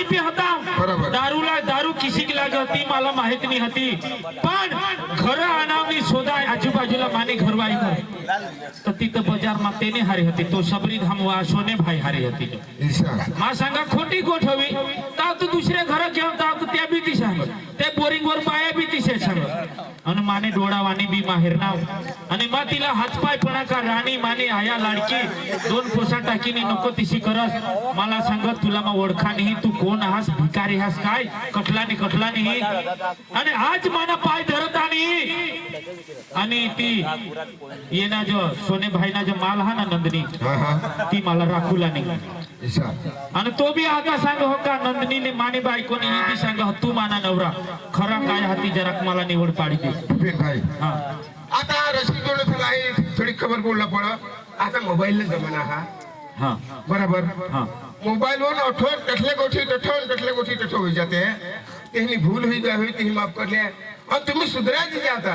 P होता दारू किसी लागे होती मला माहित नाही होती पण घर आणावनी शोधा आजूबाजूला माने घरवाई तर तिथं बाजार मा तेने हारी होती तो सबरी धामवा सोने भाई हारी होती मा सांगा खोटी गोठवी ताव तू दुसरे घर घेऊन ताव त्या बी दिशा ते बोरिंग वर पाया बी दिशे सगळं आणि माने डोळावानी बी माहेर नाव आणि मा तिला हातपाय पणा का राणी माने आया लाडकी दोन पोसा टाकीने नको तिशी करस मला सांगत तुला मग ओळखा नाही तू कोण आहास भिकारी हास काय कटला नाही आणि आज माना पाय धरत आणि ती येना जो सोने भाईना जो माल हा ना नंदनी ती मला राखूला नाही आणि तो बी आता सांग हो का नंदनीने माने बायकोने ही बी सांग तू माना नवरा खरा काय हाती जरा मला निवड पाडी दे भाई आता रशीद आहे थोडी खबर बोलला पड आता मोबाईल जमाना हा बराबर मोबाइल वन अठोर कटले गोठी तठो हो जाते तेहनी भूल हुई गई हुई तेहनी माफ कर ले और तुम्हें सुधरा दी जाता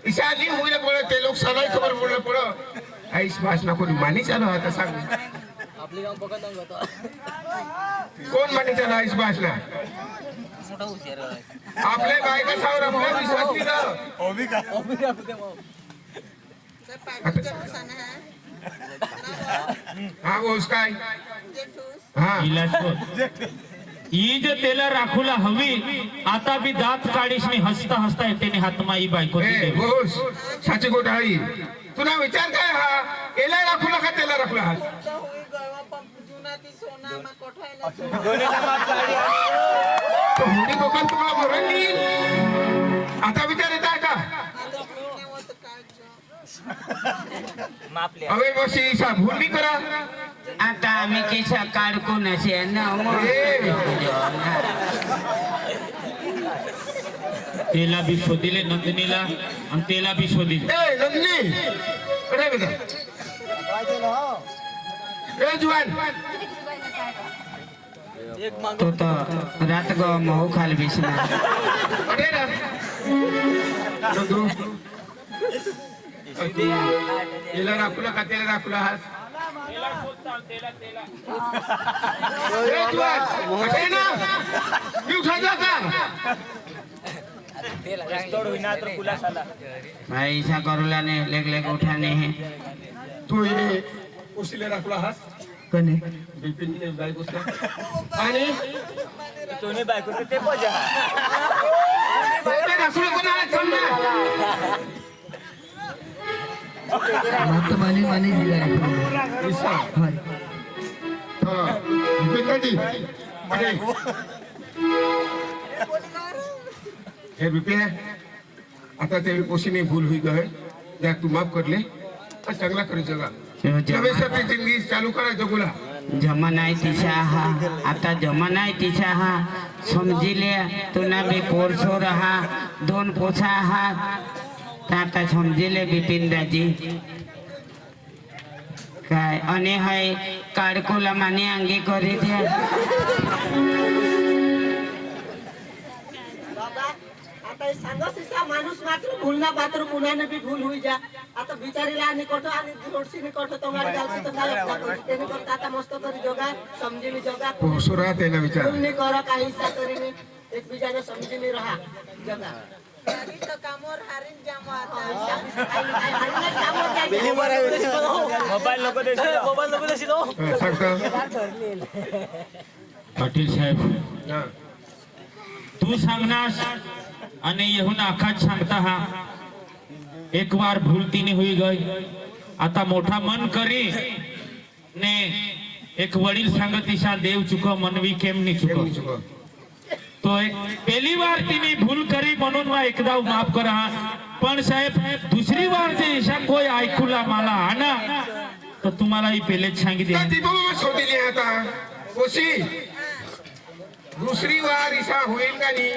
ऐसा नहीं हुई पड़े ते लोग सदा खबर बोलना पड़ो इस भाषा को मानी चलो आता सांग कौन मानी चला इस भाषा आपले भाई का सावर अपने विश्वास की दो ओबी का हाँ वो उसका हाँ ही जे तेला राखूला हवी आता बी दात काढीशनी हसता येते हातमा ही बायको बोस साची गोटाळी तुला विचार काय हा एला राखूला का तेला राखूला हा तो मुडी कोकण तुम्हाला बोलली आता विचार येता का अबे बसी ईसा भूल नहीं करा आता आम्ही केसा काढको नसे ना तेला भी शोधिले नंदिनीला आणि तेला भी शोधिले ए नंदिनी अरे बेटा ए जुवान तो रात गो महू खाल बिसना अरे ना तेला राखूला का तेला राखूला हास भाई ऐसा करूला ने लेग उठाने हैं तू इने उसीले राखूला हास कने बिपिन ने बायको आणि तोने बायको ते पजा ते राखूला कोणाला समजा मत माने दिला ऐसा हां बिपिन अरे हे बिपिन आता ते कोशिने भूल हुई गए या तू माफ कर ले और चांगला कर जगह हमेशा ती जिंदगी चालू करायचं बोला जमाना आहे तिचा हा आता जमाना आहे तिचा हा समजिले तुना बी पोरसो रहा दोन पोछा हा आता समजिले बिपिन दाजी काय अने हाय काडकोला माने अंगे करे थे आता सांगा सिसा माणूस मात्र भूलना पात्र पुण्याने भी भूल हुई जा आता बिचारीला आणि कोठो आणि रोडसी नि कोठो तुम्हाला जालसी तर काय तेने करता आता मस्त करी जोगा समजीनी जोगा पोसुरा तेना विचार भूल नि करा काही हिस्सा करीनी एक बिजाने समजीनी रहा जोगा तरी तो कामोर हारिन जामो आता मोबाईल नको देशी नो पाटील साहेब तू सांगनास आणि येहून आखात सांगता हा एक बार भूल तिने हुई गई आता मोठा मन करी ने एक वडील सांगत ईशा देव चुको मनवी केम नहीं चुको तो एक पहली बार तिने भूल करी म्हणून वा एकदा माफ करा पण साहेब दुसरी बार जे ईशा कोई ऐकूला मला आना तर तुम्हाला ही पहलेच सांगितले ती बाबा शोधिली आता कोशी दूसरी बार ईशा होईल का नाही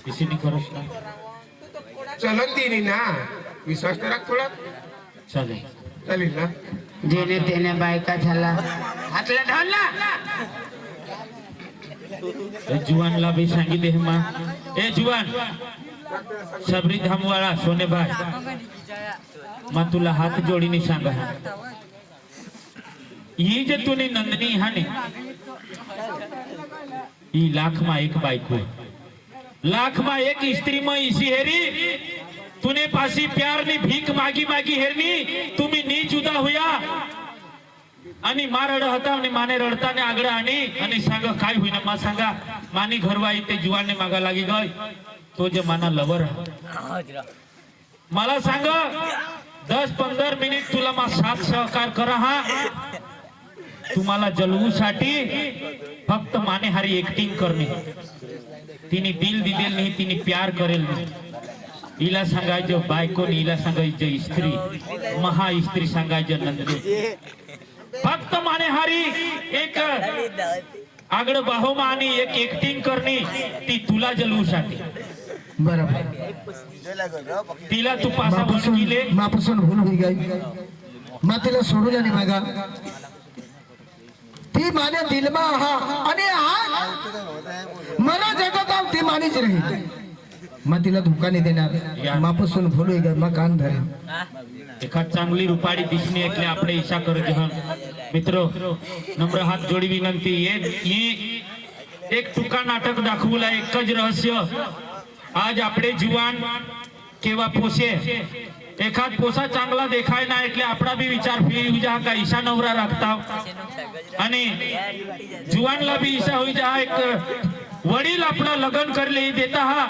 किसी नहीं करो चलन ती ना विश्वास करा थोडा चालेल चालेल ना जेने तेने बायका झाला हातला ढालला जुवानला भी सांगितले हे मा ए जुवान सबरी धामवाळा सोने भाई मा तुला हात जोडीने सांगा ही जे तुने नंदनी हा ने ही लाख में एक बायको, लाख में एक स्त्री में इसी हेरी तूने पासी प्यार नी भीख मागी मागी हेरनी तुम्ही नी जुदा हुया आणि मा रड होता आणि माने रडता ने आगळ आणि सांग काय होईना मा सांगा मानी घरवाई ते जुवाने मागा लागी गय तो जे माना लवर मला सांग 10-15 मिनिट तुला मा साथ सहकार करा हा तुम्हाला जलवूसाठी फक्त माने हारी एक्टिंग करणे तिने दिल दिलेल नाही तिने प्यार करेल नाही हिला सांगायचं बायको हिला सांगायचं स्त्री महा स्त्री सांगायचं नंदनी फक्त माने हारी एक आगड बाहोमा आणि एक एक्टिंग करणे ती तुला जलवूसाठी बरोबर तिला तू पासा बनविले मापासून भूल होई गई मा तिला सोडून आणि मागा ती माने दिलमा हा आणि हा मला जगत आव ती मानीच रही मग तिला धोका नाही देणार मापासून भूल होई गई मग कान धरे एखाद चांगली रुपाडी दिसणे એટલે આપણે ઈચ્છા કરજો હા મિત્રો નમ્ર હાથ જોડી વિનંતી એ એક ટૂંકા નાટક દાખવલા એક જ રહસ્ય आज આપણે જુવાન કેવા પોસે एखाद पोसा चांगला देखाय ना એટલે આપડા भी विचार फिरी जा का ईशा नवरा રાખતા आणि जुवानला भी ईशा होई जा एक वडील आपला लग्न करले देता हा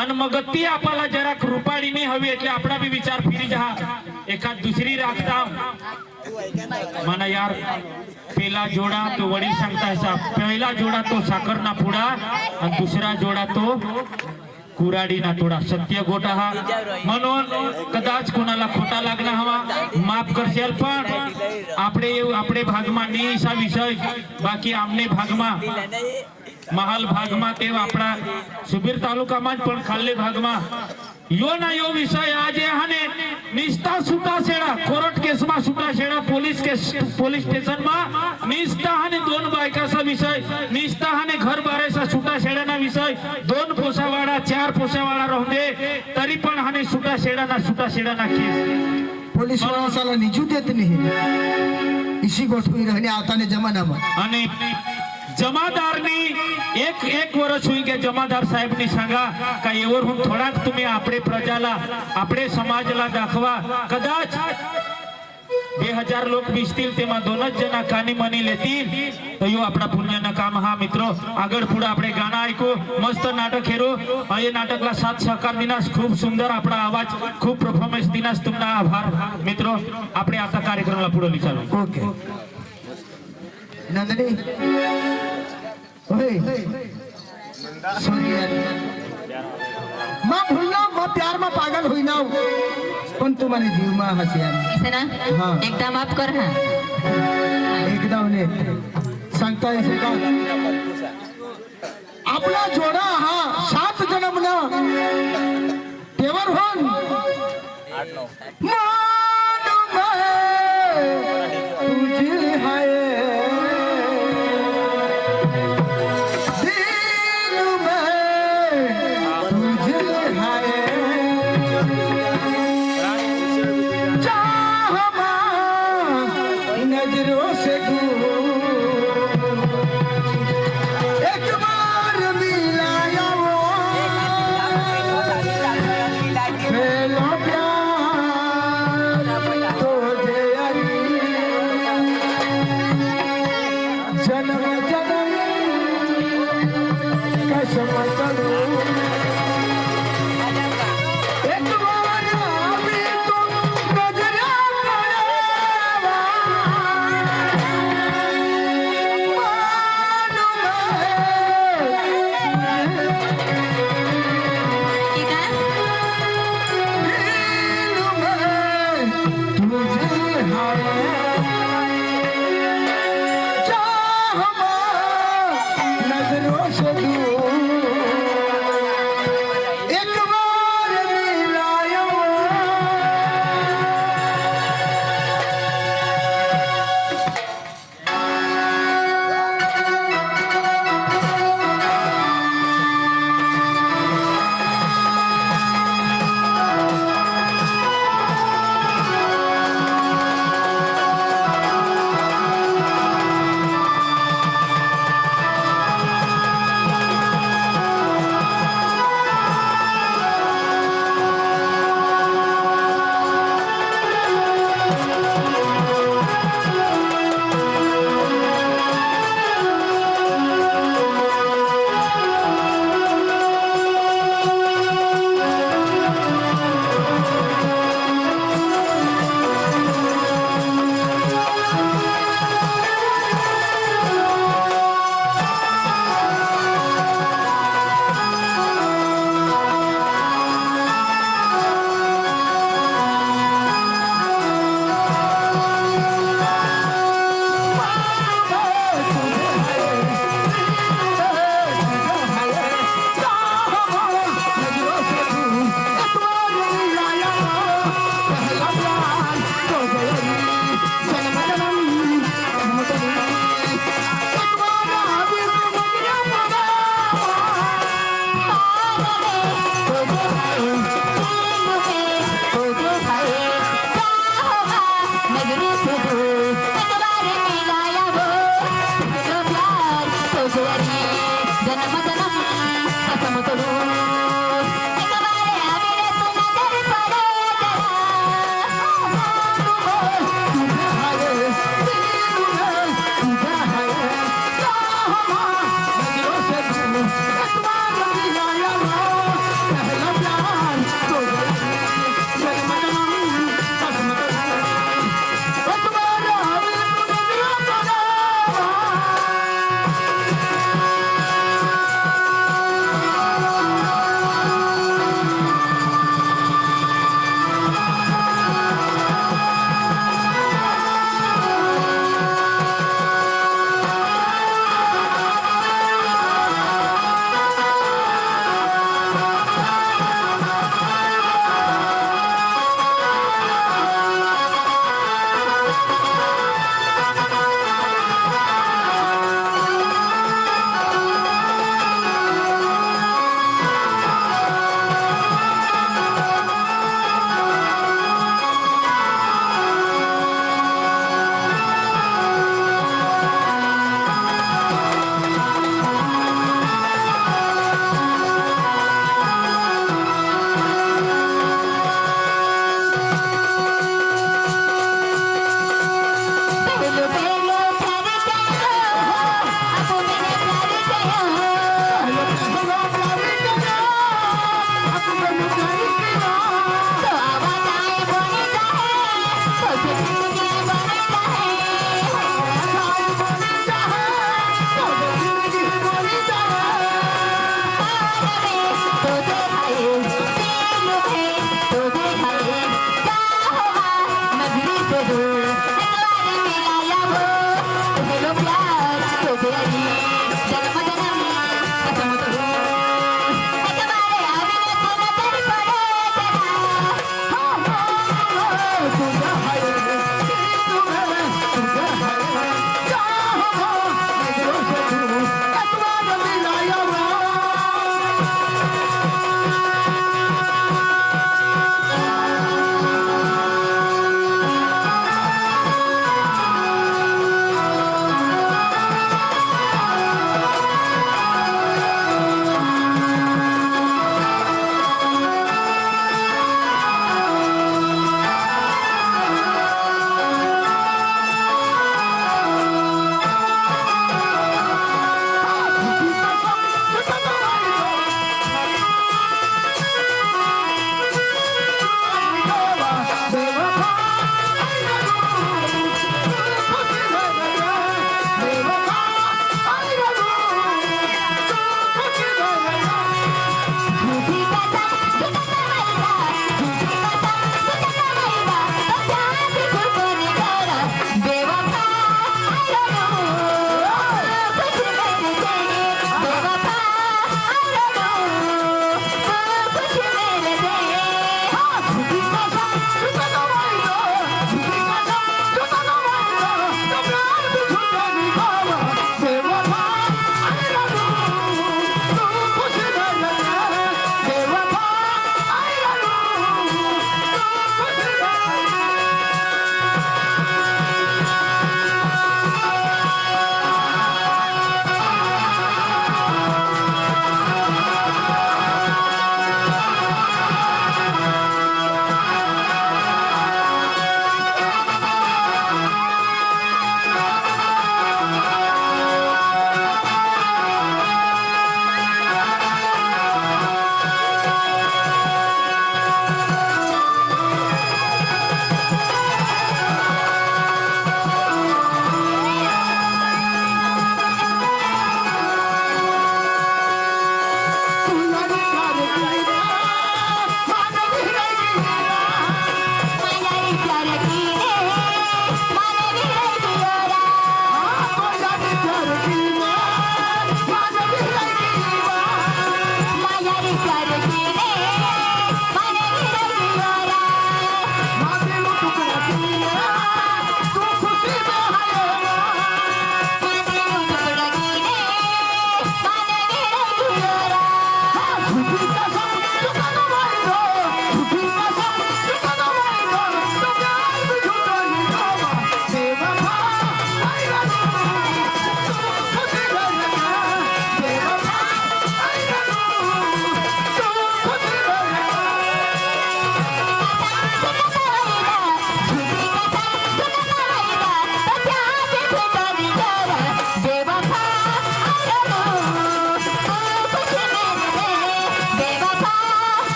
आणि मग ती आपल्याला जरा कृपाडी नाही हवी એટલે આપડા भी विचार फिरी जा एखाद दुसरी રાખતા माना यार पहला जोड़ा तो वडील सांगता ऐसा पहला जोड़ा तो साखरना पुडा आणि दुसरा जोड़ा तो कुराडी ना थोडा सत्य गोटा हा म्हणून कदाच कोणाला खोटा लागना हवा माफ करशेल पण आपणे भागमा निशा विषय बाकी आमने भागमा महाल भागमा ते आपला सुबीर तालुकाમાં પણ ખાલે ભાગમાં यो ना यो विषय आज हाने निस्ता सुटा सेडा कोर्ट केस मा सुटा सेडा पोलीस स्टेशन मा निस्ता हाने दोन बायकाचा विषय निस्ता हाने घर बारेचा सुटा सेडाना विषय दोन पोसावाडा चार पोसावाडा राहूदे तरी पण हाने सुटा सेडाना केस पोलीस वाला निजू देत नाही इसी गोठवी रहने आताने जमानाમાં आणि जमादारनी एक वर्ष हुई के जमादार साहेबनी सांगा का एवढून थोडाक तुम्ही आपले प्रजाला आपले समाजला दाखवा कदाच 2000 लोक दिसतील तेव्हा दोनच जना कानी मनी लेतील तो यो आपला पुण्यानं काम हा मित्रो आगळ पुढे આપણે गाणं ऐकू मस्त नाटक हेरो हे नाटकला साथ सहकार दिनास खूप सुंदर आपला आवाज खूप परफॉर्मन्स दिनास तुमना आभार मित्रो આપણે आता कार्यक्रमाला पुढे चालू ओके नंदनी ओए सॉरी यार मां भूलना मां प्यार में पागल हुई ना पण तुम्हारे जीव में हंसी ऐसे ना हाँ एकदा माफ कर ना एकदा ने सांगता है का आपला जोडा हा 7 जन्मना तेवर होन 8-9 तुझे हाय नजरों से दूर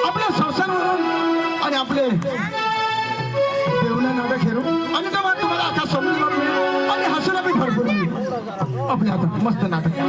आपल्या संसारावरून आणि आपले देवना नाटक हेरू आणि तुम्हाला अख्खा समजून आणि हसून बी भरपूर आपले आता मस्त नाटक